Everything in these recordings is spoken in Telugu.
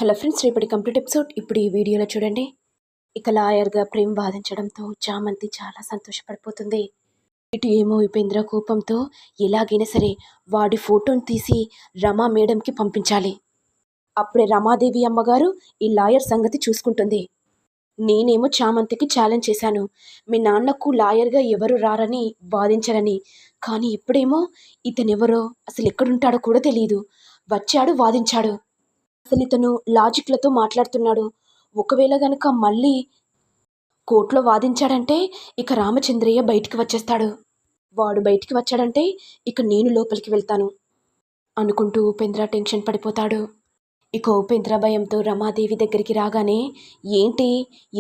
హలో ఫ్రెండ్స్, రేపటి కంప్లీట్ ఎపిసోడ్ ఇప్పుడు ఈ వీడియోలో చూడండి. ఇక లాయర్గా ప్రేమ్ వాదించడంతో చామంతి చాలా సంతోషపడిపోతుంది. ఇటు ఏమో ఉపేంద్ర కోపంతో ఎలాగైనా సరే వాడి ఫోటోని తీసి రమా మేడంకి పంపించాలి. అప్పుడే రమాదేవి అమ్మగారు ఈ లాయర్ సంగతి చూసుకుంటుంది. నేనేమో చామంతికి ఛాలెంజ్ చేశాను, మీ నాన్నకు లాయర్గా ఎవరు రారని వాదించరని. కానీ ఇప్పుడేమో ఇతనెవరో అసలు ఎక్కడుంటాడో కూడా తెలియదు, వచ్చాడు వాదించాడు. అసలు ఇతను లాజిక్లతో మాట్లాడుతున్నాడు. ఒకవేళ గనక మళ్ళీ కోర్టులో వాదించాడంటే ఇక రామచంద్రయ్య బయటికి వచ్చేస్తాడు. వాడు బయటికి వచ్చాడంటే ఇక నేను లోపలికి వెళ్తాను అనుకుంటూ ఉపేంద్ర టెన్షన్ పడిపోతాడు. ఇక ఉపేంద్ర భయంతో రమాదేవి దగ్గరికి రాగానే, ఏంటి,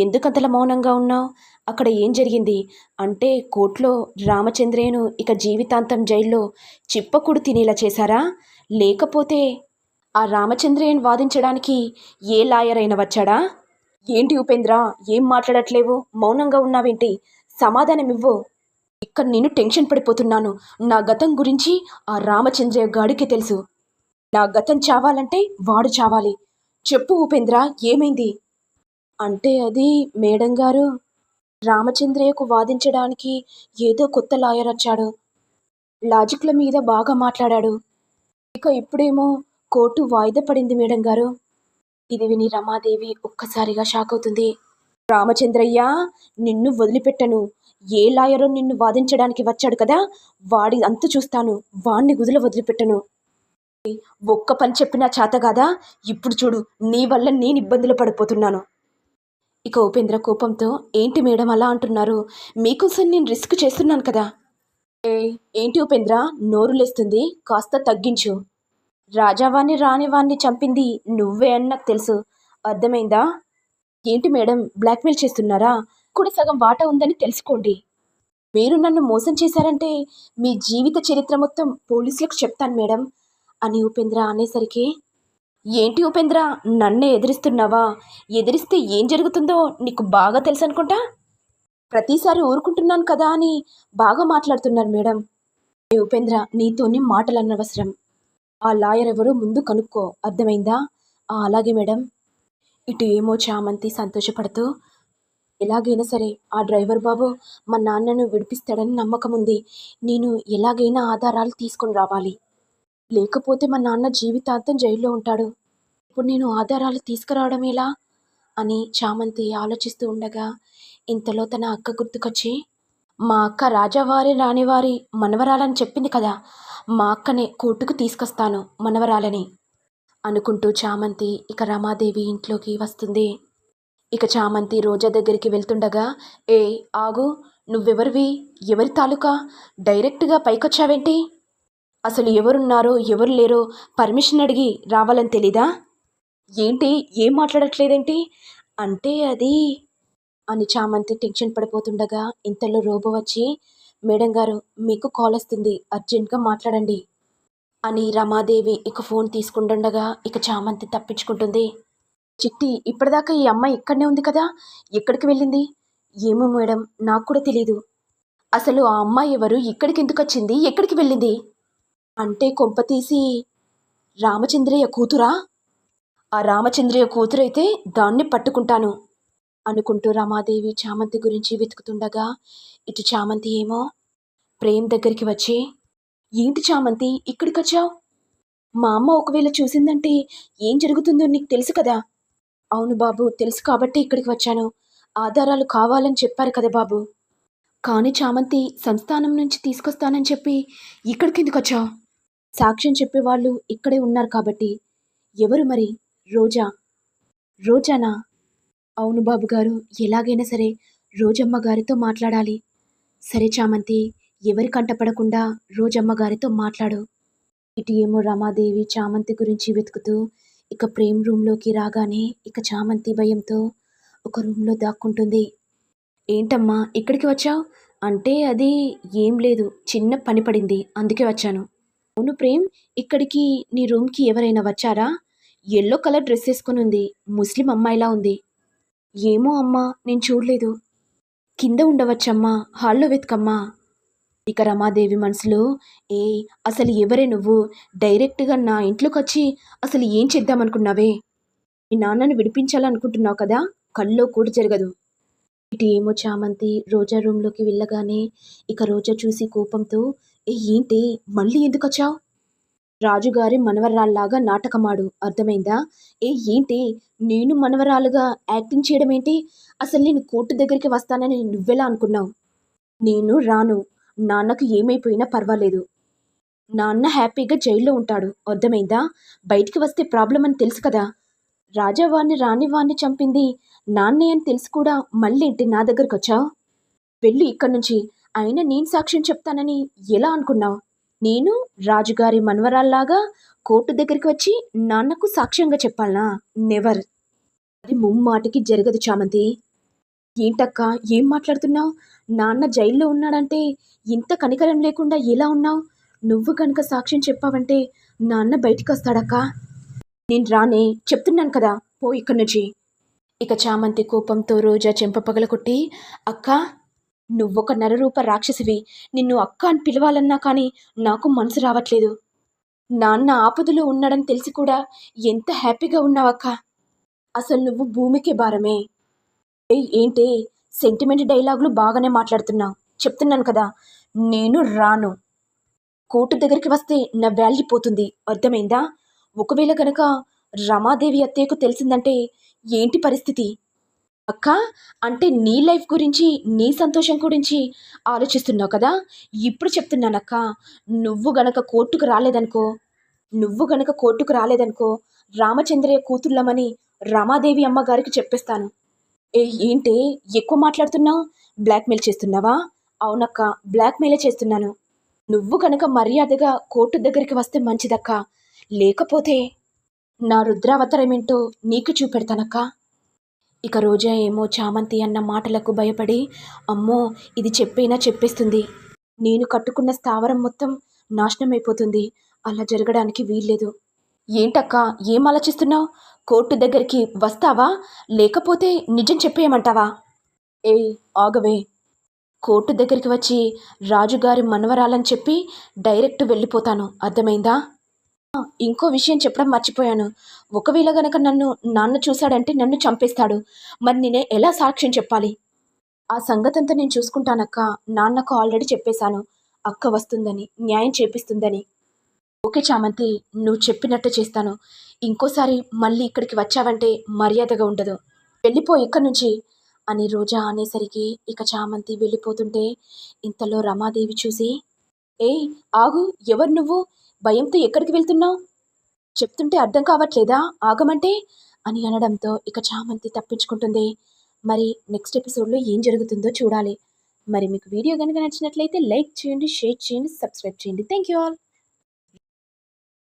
ఎందుకంతలా మౌనంగా ఉన్నావు, అక్కడ ఏం జరిగింది అంటే కోర్టులో రామచంద్రయ్యను ఇక జీవితాంతం జైల్లో చిప్పకుడు తినేలా చేశారా, లేకపోతే ఆ రామచంద్రయ్యను వాదించడానికి ఏ లాయర్ అయినా వచ్చాడా? ఏంటి ఉపేంద్ర, ఏం మాట్లాడట్లేవు, మౌనంగా ఉన్నావేంటి, సమాధానం ఇవ్వు. ఇక్కడ నేను టెన్షన్ పడిపోతున్నాను. నా గతం గురించి ఆ రామచంద్రయ్య గాడికి తెలుసు. నా గతం చావాలంటే వాడు చావాలి. చెప్పు ఉపేంద్ర, ఏమైంది అంటే అది మేడం గారు, రామచంద్రయ్యకు వాదించడానికి ఏదో కొత్త లాయర్ వచ్చాడు. లాజిక్ల మీద బాగా మాట్లాడాడు. ఇక ఇప్పుడేమో కోర్టు వాయిదా పడింది మేడం గారు. ఇది విని రమాదేవి ఒక్కసారిగా షాక్ అవుతుంది. రామచంద్రయ్య, నిన్ను వదిలిపెట్టను. ఏ లాయరో నిన్ను వాదించడానికి వచ్చాడు కదా, వాడి అంతు చూస్తాను. వాణ్ణి వదిలిపెట్టను. ఒక్క పని చెప్పినా చేత కాదా? ఇప్పుడు చూడు, నీ వల్ల నేను ఇబ్బందులు పడిపోతున్నాను. ఇక ఉపేంద్ర కోపంతో, ఏంటి మేడం అలా అంటున్నారు, మీకోసం నేను రిస్క్ చేస్తున్నాను కదా. ఏంటి ఉపేంద్ర, నోరు లేస్తుంది, కాస్త తగ్గించు. రాజావాణ్ణి రాణివాణ్ణి చంపింది నువ్వే అని నాకు తెలుసు, అర్థమైందా? ఏంటి మేడం, బ్లాక్మెయిల్ చేస్తున్నారా? కూడా సగం వాటా ఉందని తెలుసుకోండి. మీరు నన్ను మోసం చేశారంటే మీ జీవిత చరిత్ర మొత్తం పోలీసులకు చెప్తాను మేడం అని ఉపేంద్ర అనేసరికి, ఏంటి ఉపేంద్ర, నన్నే ఎదిరిస్తున్నావా? ఎదిరిస్తే ఏం జరుగుతుందో నీకు బాగా తెలుసు అనుకుంటా. ప్రతిసారి ఊరుకుంటున్నాను కదా అని బాగా మాట్లాడుతున్నారు మేడం. ఉపేంద్ర, నీతోని మాటలు అనవసరం. ఆ లాయర్ ఎవరో ముందు కనుక్కో, అర్థమైందా? అలాగే మేడం. ఇటు ఏమో చామంతి సంతోషపడుతూ, ఎలాగైనా సరే ఆ డ్రైవర్ బాబు మా నాన్నను విడిపిస్తాడని నమ్మకం ఉంది. నేను ఎలాగైనా ఆధారాలు తీసుకొని రావాలి, లేకపోతే మా నాన్న జీవితాంతం జైల్లో ఉంటాడు. ఇప్పుడు నేను ఆధారాలు తీసుకురావడం ఎలా అని చామంతి ఆలోచిస్తూ ఉండగా ఇంతలో తన అక్క గుర్తుకొచ్చి, మా అక్క రాజావారి రాణివారి మనవరాలని చెప్పింది కదా, మా అక్కనే కోర్టుకు తీసుకొస్తాను మనవరాలని అనుకుంటూ చామంతి ఇక రమాదేవి ఇంట్లోకి వస్తుంది. ఇక చామంతి రోజా దగ్గరికి వెళ్తుండగా, ఆగు, నువ్వెవరివి, ఎవరి తాలూకా, డైరెక్ట్గా పైకొచ్చావేంటి? అసలు ఎవరున్నారో ఎవరు లేరో పర్మిషన్ అడిగి రావాలని తెలీదా? ఏంటి, ఏం మాట్లాడట్లేదేంటి అంటే అది అని చామంతి టెన్షన్ పడిపోతుండగా ఇంతలో రోబో వచ్చి, మేడం గారు, మీకు కాల్ వస్తుంది, అర్జెంట్గా మాట్లాడండి అని రమాదేవి ఇక ఫోన్ తీసుకుంటుండగా ఇక చామంతి తప్పించుకుంటుంది. చిట్టి, ఇప్పటిదాకా ఈ అమ్మాయి ఇక్కడనే ఉంది కదా, ఎక్కడికి వెళ్ళింది? ఏమో మేడం, నాకు కూడా తెలీదు. అసలు ఆ అమ్మాయి ఎవరు, ఇక్కడికి ఎందుకు వచ్చింది, ఎక్కడికి వెళ్ళింది అంటే కొంపతీసి రామచంద్రయ్య కూతురా? ఆ రామచంద్రయ్య కూతురైతే దాన్ని పట్టుకుంటాను అనుకుంటూ రమాదేవి చామంతి గురించి వెతుకుతుండగా ఇటు చామంతి ఏమో ప్రేమ్ దగ్గరికి వచ్చి, ఏంటి చామంతి, ఇక్కడికి వచ్చావు? మా అమ్మ ఒకవేళ చూసిందంటే ఏం జరుగుతుందో నీకు తెలుసు కదా. అవును బాబు, తెలుసు కాబట్టి ఇక్కడికి వచ్చాను. ఆధారాలు కావాలని చెప్పారు కదా బాబు. కానీ చామంతి, సంస్థానం నుంచి తీసుకొస్తానని చెప్పి ఇక్కడికి ఎందుకు వచ్చావు? సాక్ష్యం చెప్పేవాళ్ళు ఇక్కడే ఉన్నారు కాబట్టి. ఎవరు మరి? రోజా? రోజానా? అవును బాబు గారు, ఎలాగైనా సరే రోజమ్మ గారితో మాట్లాడాలి. సరే చామంతి, ఎవరి కంటపడకుండా రోజమ్మ గారితో మాట్లాడు. ఇటు ఏమో రమాదేవి చామంతి గురించి వెతుకుతూ ఇక ప్రేమ్ రూమ్లోకి రాగానే ఇక చామంతి భయంతో ఒక రూమ్లో దాక్కుంటుంది. ఏంటమ్మా, ఇక్కడికి వచ్చావు అంటే అది ఏం లేదు, చిన్న పని పడింది, అందుకే వచ్చాను. అవును ప్రేమ్, ఇక్కడికి నీ రూమ్కి ఎవరైనా వచ్చారా? ఎల్లో కలర్ డ్రెస్ వేసుకుని ఉంది, ముస్లిం అమ్మాయిలా ఉంది. ఏమో అమ్మా, నేను చూడలేదు. కింద ఉండవచ్చమ్మా, హాల్లో వెతుకమ్మా. ఇక రమాదేవి మనసులో, ఏ అసలు ఎవరే నువ్వు, డైరెక్ట్గా నా ఇంట్లోకి వచ్చి అసలు ఏం చేద్దామనుకున్నావే? మీ నాన్నని విడిపించాలనుకుంటున్నావు కదా, కల్లో కూడా జరగదు. ఇటు ఏమో చామంతి రోజా రూమ్లోకి వెళ్ళగానే ఇక రోజా చూసి కోపంతో, ఏ ఏంటి మళ్ళీ ఎందుకొచ్చావు? రాజుగారి మనవరాల్లాగా నాటకమాడు, అర్థమైందా? ఏ ఏంటి నేను మనవరాలుగా యాక్టింగ్ చేయడం ఏంటి? అసలు నేను కోర్టు దగ్గరికి వస్తానని నువ్వెలా అనుకున్నావు? నేను రాను. నాన్నకు ఏమైపోయినా పర్వాలేదు. నాన్న హ్యాపీగా జైల్లో ఉంటాడు, అర్థమైందా? బయటికి వస్తే ప్రాబ్లం అని తెలుసు కదా. రాజావాణ్ణి రాణివాణ్ణి చంపింది నాన్నే అని తెలిసి కూడా మళ్ళేంటి నా దగ్గరకొచ్చావు? వెళ్ళు ఇక్కడి నుంచి. అయినా నేను సాక్ష్యం చెప్తానని ఎలా అనుకున్నావు? నేను రాజుగారి మనవరాల్లాగా కోర్టు దగ్గరికి వచ్చి నాన్నకు సాక్ష్యంగా చెప్పాలనా? నెవర్. అది ముమ్మాటికి జరగదు చామంతి. ఏంటక్కా ఏం మాట్లాడుతున్నావు? నాన్న జైల్లో ఉన్నాడంటే ఇంత కనికరం లేకుండా ఎలా ఉన్నావు? నువ్వు కనుక సాక్ష్యం చెప్పావంటే నాన్న బయటికొస్తాడక్కా. నేను రానే, చెప్తున్నాను కదా, పో ఇక్కడి నుంచి. ఇక చామంతి కోపంతో రోజా చెంప పగలకొట్టి, అక్కా నువ్వొక నరరూప రాక్షసివి. నిన్ను అక్క అని పిలవాలన్నా కానీ నాకు మనసు రావట్లేదు. నాన్న ఆపదలో ఉన్నాడని తెలిసి కూడా ఎంత హ్యాపీగా ఉన్నావక్క. అసలు నువ్వు భూమికి భారమే. ఏయ్ ఏంటి సెంటిమెంట్ డైలాగులు బాగానే మాట్లాడుతున్నావు. చెప్తున్నాను కదా, నేను రాను. కోర్టు దగ్గరికి వస్తే నా వాల్యూ పోతుంది, అర్థమైందా? ఒకవేళ కనుక రమాదేవి అత్తయ్యకు తెలిసిందంటే ఏంటి పరిస్థితి? అక్క అంటే నీ లైఫ్ గురించి, నీ సంతోషం గురించి ఆలోచిస్తున్నావు కదా. ఇప్పుడు చెప్తున్నానక్క, నువ్వు గనక కోర్టుకు రాలేదనుకో రామచంద్రయ్య కూతుళ్ళమని రమాదేవి అమ్మగారికి చెప్పేస్తాను. ఏ ఏంటి ఎక్కువ మాట్లాడుతున్నావు? బ్లాక్మెయిల్ చేస్తున్నావా? అవునక్క, బ్లాక్మెయిలే చేస్తున్నాను. నువ్వు కనుక మర్యాదగా కోర్టు దగ్గరికి వస్తే మంచిదక్క. లేకపోతే నా రుద్రావతారం ఏంటో నీకు చూపెడతానక్క. ఇక రోజా ఏమో చామంతి అన్న మాటలకు భయపడి, అమ్మో ఇది చెప్పైనా చెప్పేస్తుంది, నేను కట్టుకున్న స్థావరం మొత్తం నాశనమైపోతుంది, అలా జరగడానికి వీల్లేదు. ఏంటక్క ఏం ఆలోచిస్తున్నావు? కోర్టు దగ్గరికి వస్తావా లేకపోతే నిజం చెప్పేయమంటావా? ఏయ్ ఆగవే. కోర్టు దగ్గరికి వచ్చి రాజుగారి మనవరాలని చెప్పి డైరెక్ట్ వెళ్ళిపోతాను, అర్థమైందా? ఇంకో విషయం చెప్పడం మర్చిపోయాను. ఒకవేళ గనక నన్ను నాన్న చూశాడంటే నన్ను చంపేస్తాడు. మరి నేనే ఎలా సాక్ష్యం చెప్పాలి? ఆ సంగతంతా నేను చూసుకుంటానక్క. నాన్నకు ఆల్రెడీ చెప్పేశాను, అక్క వస్తుందని, న్యాయం చేపిస్తుందని. ఓకే చామంతి, నువ్వు చెప్పినట్టు చేస్తాను. ఇంకోసారి మళ్ళీ ఇక్కడికి వచ్చావంటే మర్యాదగా ఉండదు. వెళ్ళిపో ఇక్కడి నుంచి అని రోజా అనేసరికి ఇక చామంతి వెళ్ళిపోతుంటే ఇంతలో రమాదేవి చూసి, ఏయ్ ఆగు, ఎవరు నువ్వు? భయంతో ఎక్కడికి వెళ్తున్నావు? చెప్తుంటే అర్థం కావట్లేదా ఆగమంటే? అని అనడంతో ఇక చామంతి తప్పించుకుంటుంది. మరి నెక్స్ట్ ఎపిసోడ్లో ఏం జరుగుతుందో చూడాలి. మరి మీకు వీడియో కనుక నచ్చినట్లయితే లైక్ చేయండి, షేర్ చేయండి, సబ్స్క్రైబ్ చేయండి. Thank you all.